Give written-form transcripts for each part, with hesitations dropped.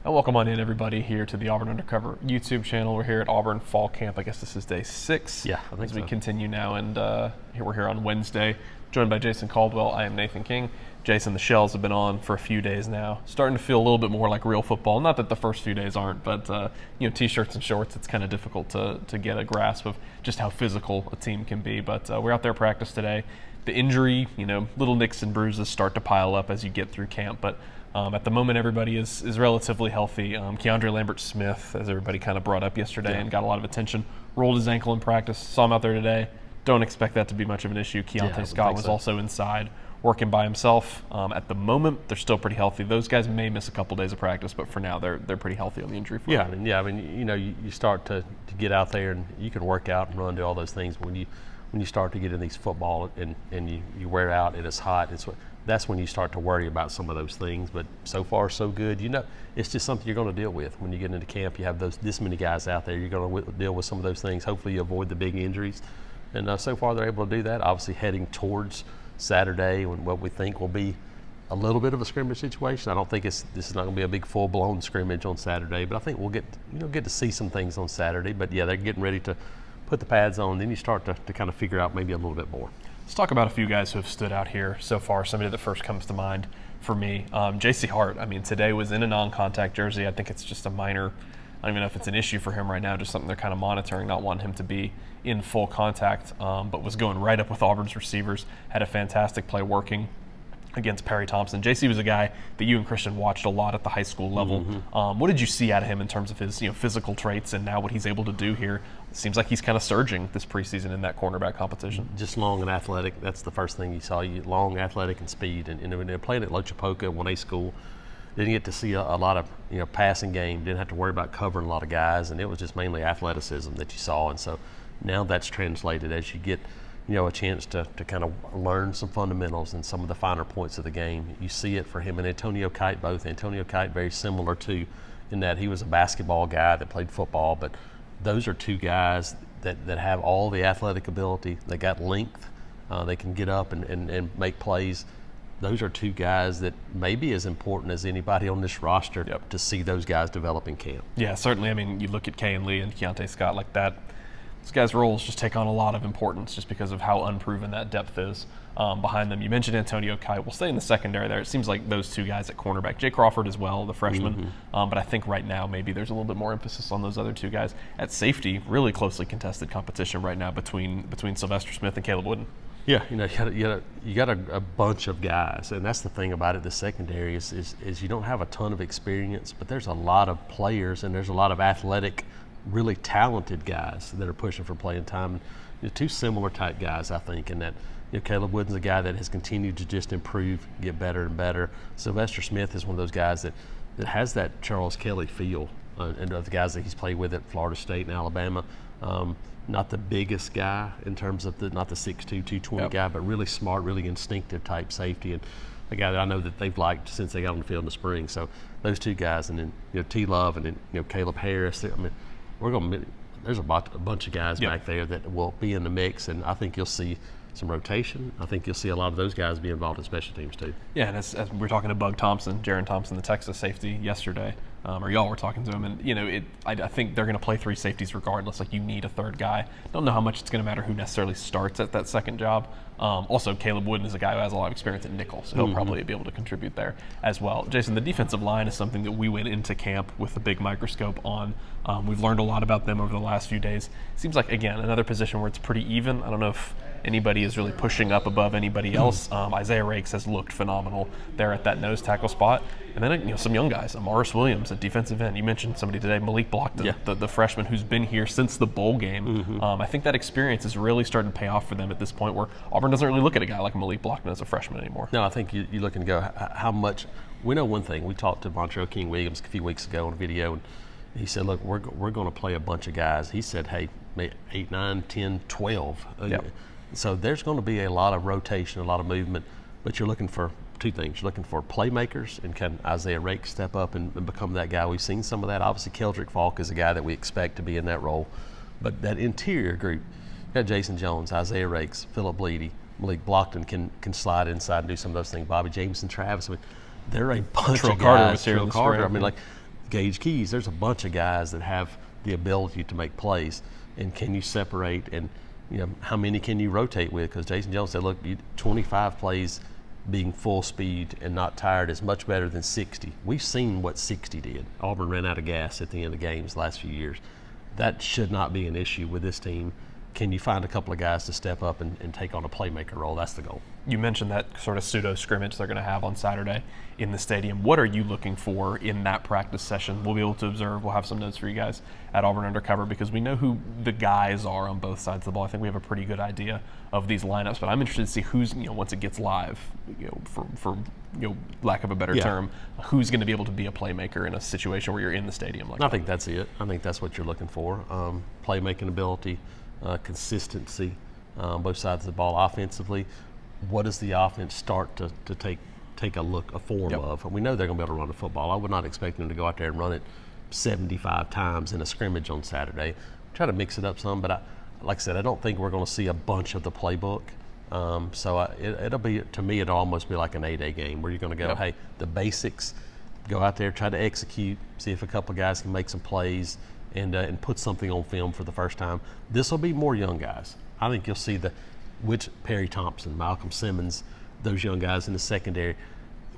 And welcome on in, everybody, here to the Auburn Undercover YouTube channel. We're here at Auburn Fall Camp. I guess this is day 6. Yeah, I think as we so. continue now, and we're here on Wednesday, joined by Jason Caldwell. I am Nathan King. Jason, the Shells have been on for a few days now, starting to feel a little bit more like real football. Not that the first few days aren't, but t-shirts and shorts, it's kind of difficult to get a grasp of just how physical a team can be. But we're out there practice today. The injury, little nicks and bruises start to pile up as you get through camp, but at the moment, everybody is relatively healthy. Keandre Lambert-Smith, as everybody kind of brought up yesterday and got a lot of attention, rolled his ankle in practice. Saw him out there today. Don't expect that to be much of an issue. Keontae Scott was also inside working by himself. At the moment, they're still pretty healthy. Those guys may miss a couple days of practice, but for now, they're pretty healthy on the injury front. You start to get out there and you can work out and run, do all those things. When you start to get in these football and you wear out and it's hot, that's when you start to worry about some of those things. But so far, so good. It's just something you're going to deal with when you get into camp. You have this many guys out there. You're going to deal with some of those things. Hopefully, you avoid the big injuries. And so far, they're able to do that. Obviously, heading towards Saturday, when what we think will be a little bit of a scrimmage situation. I don't think this is not going to be a big full-blown scrimmage on Saturday, but I think we'll get to see some things on Saturday. But yeah, they're getting ready to put the pads on. Then you start to kind of figure out maybe a little bit more. Let's talk about a few guys who have stood out here so far. Somebody that first comes to mind for me, J.C. Hart. Today was in a non-contact jersey. I think it's just a minor, I don't even know if it's an issue for him right now, just something they're kind of monitoring, not wanting him to be in full contact, but was going right up with Auburn's receivers, had a fantastic play working against Perry Thompson. JC was a guy that you and Christian watched a lot at the high school level. What did you see out of him in terms of his physical traits and now what he's able to do here? It seems like he's kind of surging this preseason in that cornerback competition. Just long and athletic. That's the first thing you saw. Long, athletic, and speed. And when they played at Lochapoka, 1A school, didn't get to see a lot of passing game. Didn't have to worry about covering a lot of guys, and it was just mainly athleticism that you saw. And so now that's translated as you get a chance to kind of learn some fundamentals and some of the finer points of the game. You see it for him and Antonio Kite both. Antonio Kite very similar too, in that he was a basketball guy that played football, but those are two guys that have all the athletic ability. They got length. They can get up and make plays. Those are two guys that may be as important as anybody on this roster to see those guys develop in camp. Yeah, certainly. You look at Kay and Lee and Keontae Scott like that. These guys' roles just take on a lot of importance just because of how unproven that depth is behind them. You mentioned Antonio Kite. We'll stay in the secondary there. It seems like those two guys at cornerback, Jay Crawford as well, the freshman, but I think right now maybe there's a little bit more emphasis on those other two guys. At safety, really closely contested competition right now between Sylvester Smith and Caleb Wooden. Yeah, you got a bunch of guys, and that's the thing about it. The secondary is you don't have a ton of experience, but there's a lot of players and there's a lot of athletic, really talented guys that are pushing for playing time. Two similar type guys, I think, in that Caleb Wooden's a guy that has continued to just improve, get better and better. Sylvester Smith is one of those guys that has that Charles Kelly feel, and of the guys that he's played with at Florida State and Alabama. Not the biggest guy in terms of not the 6'2", 220 guy, but really smart, really instinctive type safety, and a guy that I know that they've liked since they got on the field in the spring. So those two guys, and then T. Love, and then Caleb Harris. There's a bunch of guys back there that will be in the mix, and I think you'll see some rotation. I think you'll see a lot of those guys be involved in special teams too. Yeah, and as we're talking to Bug Thompson, Jaron Thompson, the Texas safety, yesterday, or y'all were talking to him, and I think they're going to play three safeties regardless. Like, you need a third guy. Don't know how much it's going to matter who necessarily starts at that second job. Also, Caleb Wooden is a guy who has a lot of experience at nickel, so he'll probably be able to contribute there as well. Jason, the defensive line is something that we went into camp with a big microscope on. We've learned a lot about them over the last few days. Seems like, again, another position where it's pretty even. I don't know if anybody is really pushing up above anybody else. Isaiah Rakes has looked phenomenal there at that nose tackle spot. And then some young guys, Amaris Williams at defensive end. You mentioned somebody today, Malik Blockton, the freshman who's been here since the bowl game. I think that experience is really starting to pay off for them at this point, where Auburn doesn't really look at a guy like Malik Blockton as a freshman anymore. No, I think you look and go, how much. We know one thing. We talked to Montrell King Williams a few weeks ago on a video, and he said, look, we're going to play a bunch of guys. He said, hey, 8, 9, 10, 12. So there's going to be a lot of rotation, a lot of movement, but you're looking for two things. You're looking for playmakers, and can Isaiah Rakes step up and become that guy? We've seen some of that. Obviously, Keldrick Falk is a guy that we expect to be in that role. But that interior group, you got Jason Jones, Isaiah Rakes, Phillip Bleedy, Malik Blockton can slide inside and do some of those things. Bobby Jameson, Travis. They're a bunch of guys. Trill Carter was here in the spring. Guys Gage Keys. There's a bunch of guys that have the ability to make plays. And can you separate, and how many can you rotate with? Because Jason Jones said, look, 25 plays being full speed and not tired is much better than 60. We've seen what 60 did. Auburn ran out of gas at the end of games the last few years. That should not be an issue with this team. Can you find a couple of guys to step up and take on a playmaker role? That's the goal. You mentioned that sort of pseudo scrimmage they're going to have on Saturday in the stadium. What are you looking for in that practice session? We'll be able to observe. We'll have some notes for you guys at Auburn Undercover because we know who the guys are on both sides of the ball. I think we have a pretty good idea of these lineups, but I'm interested to see who's, once it gets live, for lack of a better term, who's going to be able to be a playmaker in a situation where you're in the stadium like that. I think that's it. I think that's what you're looking for. Playmaking ability, consistency, both sides of the ball offensively. What does the offense start to take a form of? And we know they're going to be able to run the football. I would not expect them to go out there and run it 75 times in a scrimmage on Saturday. Try to mix it up some, but like I said, I don't think we're going to see a bunch of the playbook. It'll be, to me, it'll almost be like an 8-day game where you're going to go, hey, the basics, go out there, try to execute, see if a couple of guys can make some plays and put something on film for the first time. This will be more young guys. I think you'll see which Perry Thompson, Malcolm Simmons, those young guys in the secondary,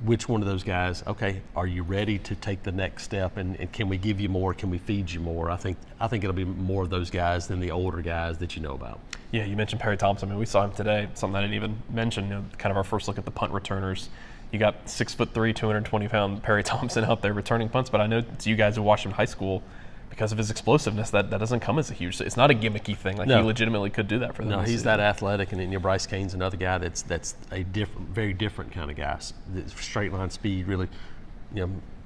which one of those guys, okay, are you ready to take the next step and can we give you more, can we feed you more? I think it'll be more of those guys than the older guys that you know about. Yeah, you mentioned Perry Thompson. I mean, we saw him today, something I didn't even mention, kind of our first look at the punt returners. You got 6'3", 220-pound Perry Thompson out there returning punts, but I know to you guys who watched him in high school, because of his explosiveness, that doesn't come as a huge. It's not a gimmicky thing. Like he legitimately could do that for them. No, he's that athletic, and then Bryce Kane's another guy that's a very different kind of guy. Straight line speed, really.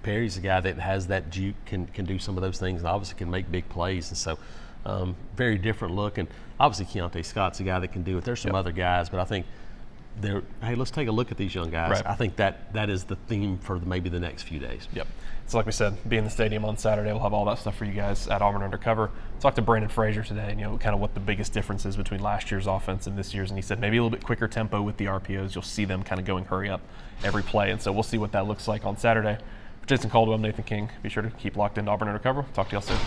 Perry's a guy that has that juke, can do some of those things, and obviously can make big plays. And so, very different look. And obviously, Keontae Scott's a guy that can do it. There's some other guys, but I think hey, let's take a look at these young guys. Right. I think that is the theme for maybe the next few days. Yep. So like we said, be in the stadium on Saturday. We'll have all that stuff for you guys at Auburn Undercover. Talked to Brandon Frazier today, and kind of what the biggest difference is between last year's offense and this year's. And he said maybe a little bit quicker tempo with the RPOs. You'll see them kind of going hurry up every play. And so we'll see what that looks like on Saturday. For Jason Caldwell, I'm Nathan King. Be sure to keep locked into Auburn Undercover. Talk to y'all soon.